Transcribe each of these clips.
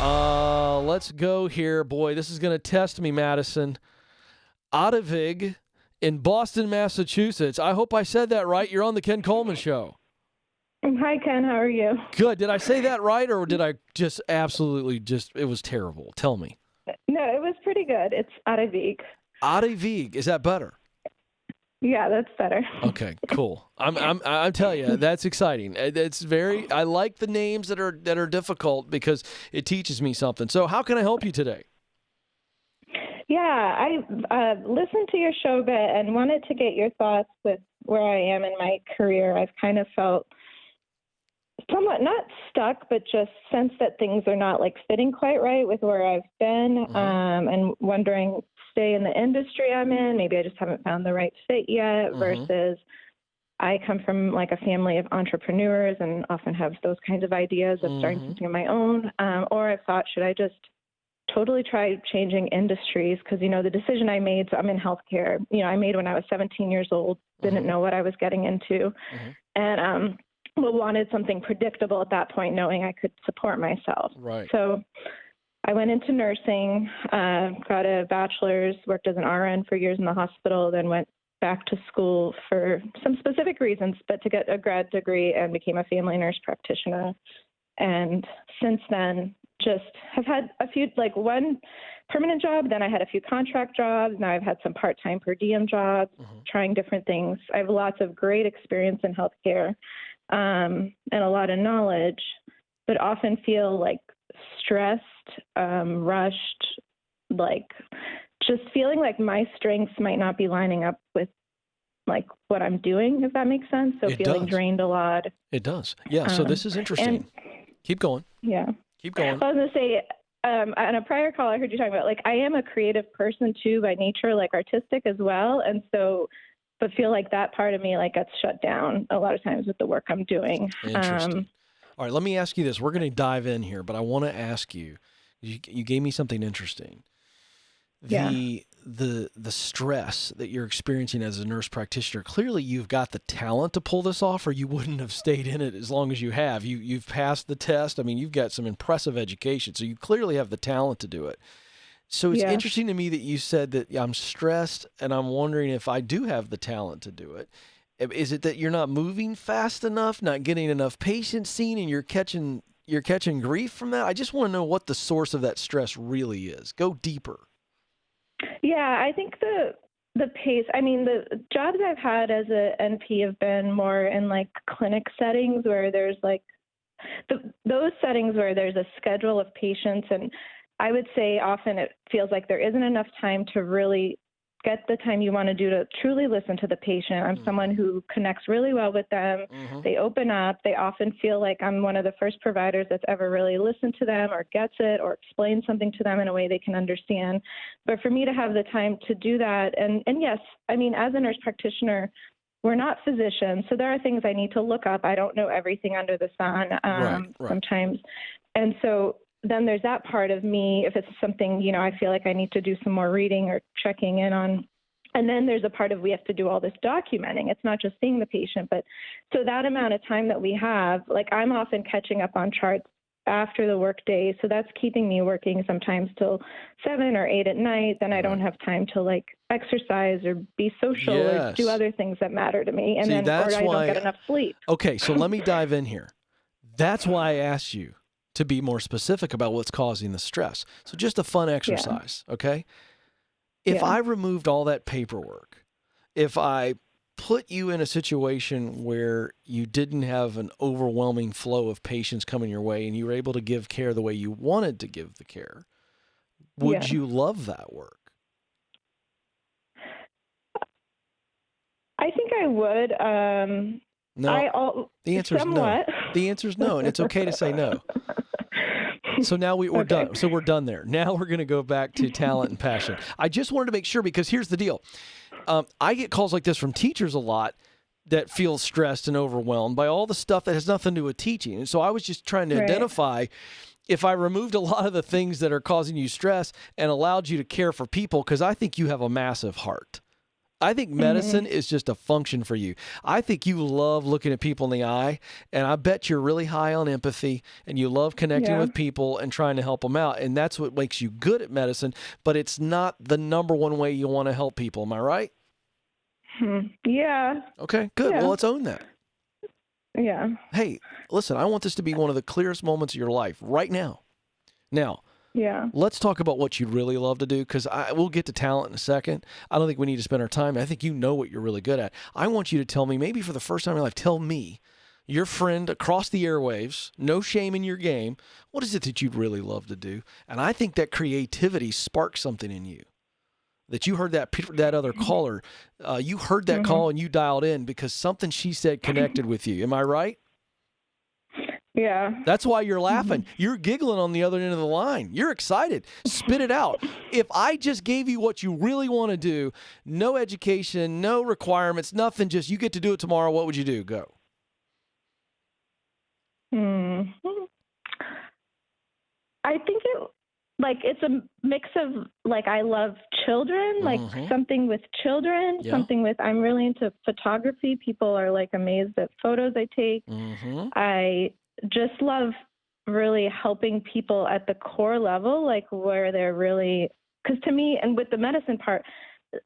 Let's go here. Boy, this is going to test me, Madison. Ottovig in Boston, Massachusetts. I hope I said that right. You're on the Ken Coleman Show. Hi, Ken. How are you? Good. Did I say that right, or did I just it was terrible? Tell me. No, it was pretty good. It's Ottovig. Ottovig. Is that better? Yeah, that's better. Okay, cool. I'm telling you, that's exciting. I like the names that are difficult because it teaches me something. So how can I help you today? Yeah, I listened to your show a bit and wanted to get your thoughts with where I am in my career. I've kind of felt somewhat not stuck, but just sense that things are not like fitting quite right with where I've been, and wondering, stay in the industry I'm in. Maybe I just haven't found the right fit yet, versus I come from like a family of entrepreneurs and often have those kinds of ideas of starting something of my own. Or I thought, should I just totally try changing industries? Because, the decision I made, so I'm in healthcare, I made when I was 17 years old, didn't know what I was getting into. And, wanted something predictable at that point, knowing I could support myself. Right. So I went into nursing, got a bachelor's, worked as an RN for years in the hospital, then went back to school for some specific reasons, but to get a grad degree, and became a family nurse practitioner. And since then, just have had a few, like one permanent job, then I had a few contract jobs. Now I've had some part-time per diem jobs, trying different things. I have lots of great experience in healthcare, and a lot of knowledge, but often feel like stressed, rushed, like just feeling like my strengths might not be lining up with like what I'm doing, if that makes sense. So feeling drained a lot. It does. Yeah. So this is interesting. Keep going. Yeah. Keep going. I was going to say, on a prior call, I heard you talking about, like, I am a creative person too by nature, like artistic as well. And so, but feel like that part of me like gets shut down a lot of times with the work I'm doing. Interesting. All right, let me ask you this. We're going to dive in here, but I want to ask you, you gave me something interesting. The stress that you're experiencing as a nurse practitioner, clearly you've got the talent to pull this off, or you wouldn't have stayed in it as long as you have. You've passed the test. I mean, you've got some impressive education, so you clearly have the talent to do it. So it's interesting to me that you said that I'm stressed, and I'm wondering if I do have the talent to do it. Is it that you're not moving fast enough, not getting enough patients seen, and you're catching grief from that? I just want to know what the source of that stress really is. Go deeper. Yeah, I think the pace, I mean, the jobs I've had as a NP have been more in like clinic settings where there's like those settings where there's a schedule of patients. And I would say often it feels like there isn't enough time to really get the time you want to do to truly listen to the patient. I'm someone who connects really well with them. They open up. They often feel like I'm one of the first providers that's ever really listened to them or gets it or explained something to them in a way they can understand. But for me to have the time to do that, and yes, I mean, as a nurse practitioner, we're not physicians, so there are things I need to look up. I don't know everything under the sun sometimes. And so then there's that part of me, if it's something, I feel like I need to do some more reading or checking in on. And then there's a part of we have to do all this documenting. It's not just seeing the patient, but so that amount of time that we have, like I'm often catching up on charts after the work day. So that's keeping me working sometimes till 7 or 8 at night. Then I don't have time to like exercise or be social or do other things that matter to me. And then or I don't get enough sleep. Okay, so let me dive in here. That's why I asked you to be more specific about what's causing the stress. So just a fun exercise, okay? If I removed all that paperwork, if I put you in a situation where you didn't have an overwhelming flow of patients coming your way and you were able to give care the way you wanted to give the care, would you love that work? I think I would. No, the answer is no. The answer is no, and it's okay to say no. So now we're done. So we're done there. Now we're going to go back to talent and passion. I just wanted to make sure, because here's the deal. I get calls like this from teachers a lot that feel stressed and overwhelmed by all the stuff that has nothing to do with teaching. And so I was just trying to identify if I removed a lot of the things that are causing you stress and allowed you to care for people, because I think you have a massive heart. I think medicine is just a function for you. I think you love looking at people in the eye, and I bet you're really high on empathy, and you love connecting with people and trying to help them out, and that's what makes you good at medicine, but it's not the number one way you want to help people. Am I right? Yeah. Okay, good. Yeah. Well, let's own that. Yeah. Hey, listen, I want this to be one of the clearest moments of your life right now. Now, Yeah. let's talk about what you'd really love to do, because we'll get to talent in a second. I don't think we need to spend our time. I think you know what you're really good at. I want you to tell me, maybe for the first time in your life, tell me, your friend across the airwaves, no shame in your game, what is it that you'd really love to do? And I think that creativity sparks something in you. That you heard that other caller, you heard that call and you dialed in because something she said connected with you. Am I right? Yeah. That's why you're laughing. You're giggling on the other end of the line. You're excited. Spit it out. If I just gave you what you really want to do, no education, no requirements, nothing, just you get to do it tomorrow, what would you do? Go. I think it's a mix of I love children, like something with children, something with, I'm really into photography. People are amazed at photos I take. I just love really helping people at the core level, where they're really, because to me, and with the medicine part,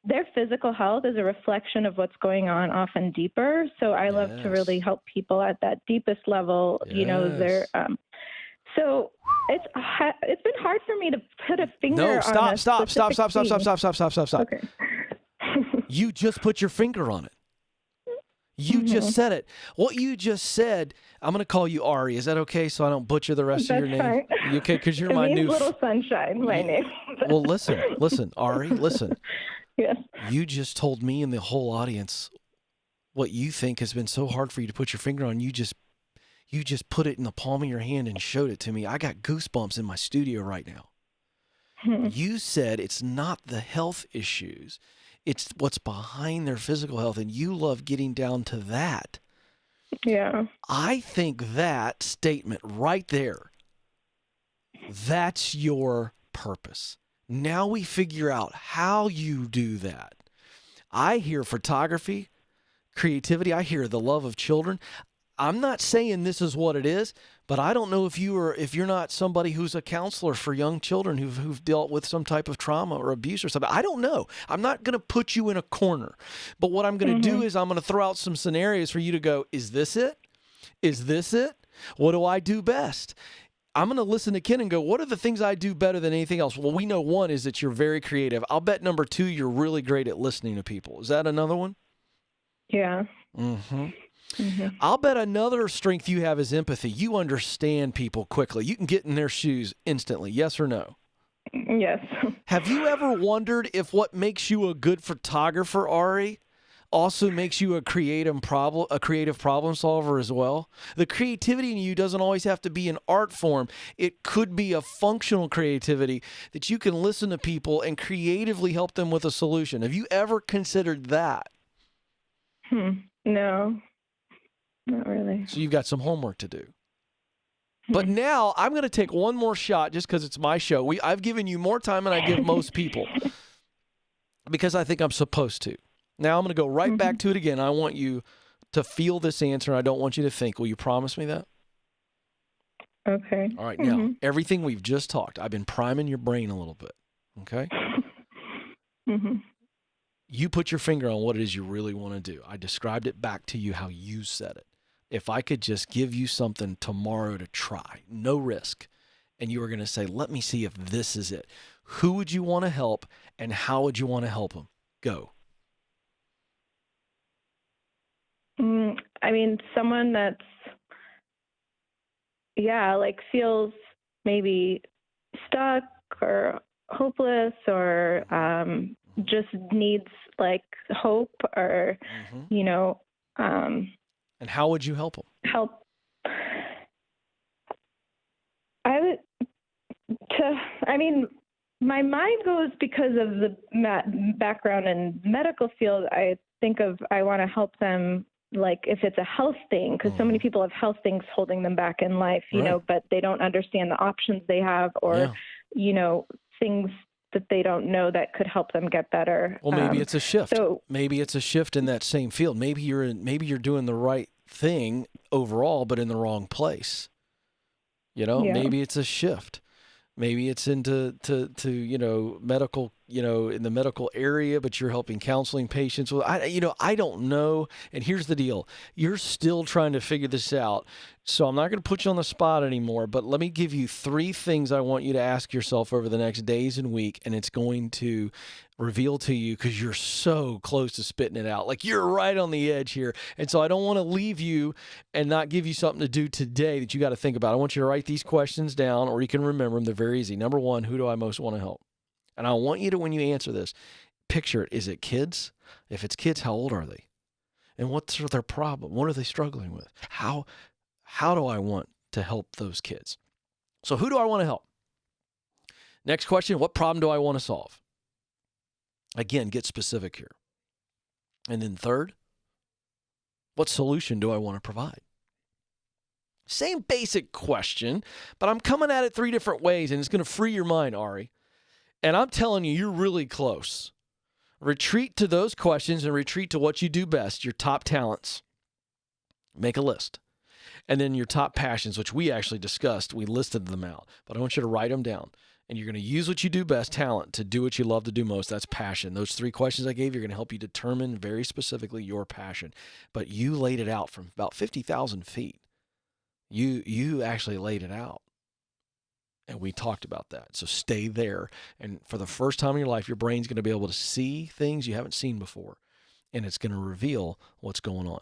their physical health is a reflection of what's going on often deeper. So I love to really help people at that deepest level, they're, so it's been hard for me to put a finger on stop. Okay. You just put your finger on it. You just said it. What you just said, I'm going to call you Ari. Is that okay, so I don't butcher the rest of your name? Fine. You okay? Because you're it my means new... Little Sunshine, my name. Well, listen, Ari, listen. Yes. You just told me and the whole audience what you think has been so hard for you to put your finger on. You just put it in the palm of your hand and showed it to me. I got goosebumps in my studio right now. You said it's not the health issues. It's what's behind their physical health, and you love getting down to that. Yeah. I think that statement right there, that's your purpose. Now we figure out how you do that. I hear photography, creativity. I hear the love of children. I'm not saying this is what it is, but I don't know if you're not somebody who's a counselor for young children who've dealt with some type of trauma or abuse or something. I don't know. I'm not going to put you in a corner, but what I'm going to do is I'm going to throw out some scenarios for you to go, is this it? Is this it? What do I do best? I'm going to listen to Ken and go, what are the things I do better than anything else? Well, we know one is that you're very creative. I'll bet number two, you're really great at listening to people. Is that another one? Yeah. I'll bet another strength you have is empathy. You understand people quickly. You can get in their shoes instantly. Yes or no? Yes. Have you ever wondered if what makes you a good photographer, Ari, also makes you a creative problem solver as well? The creativity in you doesn't always have to be an art form. It could be a functional creativity that you can listen to people and creatively help them with a solution. Have you ever considered that? No. Not really. So you've got some homework to do. But now I'm going to take one more shot just because it's my show. I've given you more time than I give most people because I think I'm supposed to. Now I'm going to go right back to it again. I want you to feel this answer. I don't want you to think. Will you promise me that? Okay. All right. Now, everything we've just talked, I've been priming your brain a little bit. Okay? You put your finger on what it is you really want to do. I described it back to you how you said it. If I could just give you something tomorrow to try, no risk, and you were going to say, let me see if this is it. Who would you want to help, and how would you want to help them? Go. I mean, someone that's, feels maybe stuck or hopeless or just needs hope or, and how would you help them? My mind goes because of the background in medical field. I think I want to help them, if it's a health thing, because so many people have health things holding them back in life, but they don't understand the options they have or, things that they don't know that could help them get better. Well, maybe it's a shift. So Maybe it's a shift in that same field. Maybe you're doing the right thing overall, but in the wrong place. Maybe it's a shift. Maybe it's into medical, in the medical area, but you're helping counseling patients. Well, I don't know. And here's the deal. You're still trying to figure this out. So I'm not going to put you on the spot anymore, but let me give you 3 things I want you to ask yourself over the next days and week, and it's going to reveal to you, because you're so close to spitting it out. Like, you're right on the edge here. And so I don't want to leave you and not give you something to do today that you got to think about. I want you to write these questions down, or you can remember them. They're very easy. Number 1, who do I most want to help? And I want you to, when you answer this, picture it. Is it kids? If it's kids, how old are they? And what's their problem? What are they struggling with? How do I want to help those kids? So who do I want to help? Next question, what problem do I want to solve? Again, get specific here. And then third, what solution do I want to provide? Same basic question, but I'm coming at it 3 different ways, and it's going to free your mind, Ari. And I'm telling you, you're really close. Retreat to those questions and retreat to what you do best, your top talents. Make a list. And then your top passions, which we actually discussed, we listed them out. But I want you to write them down. And you're going to use what you do best, talent, to do what you love to do most. That's passion. Those 3 questions I gave you are going to help you determine very specifically your passion. But you laid it out from about 50,000 feet. You actually laid it out. And we talked about that. So stay there. And for the first time in your life, your brain's going to be able to see things you haven't seen before. And it's going to reveal what's going on.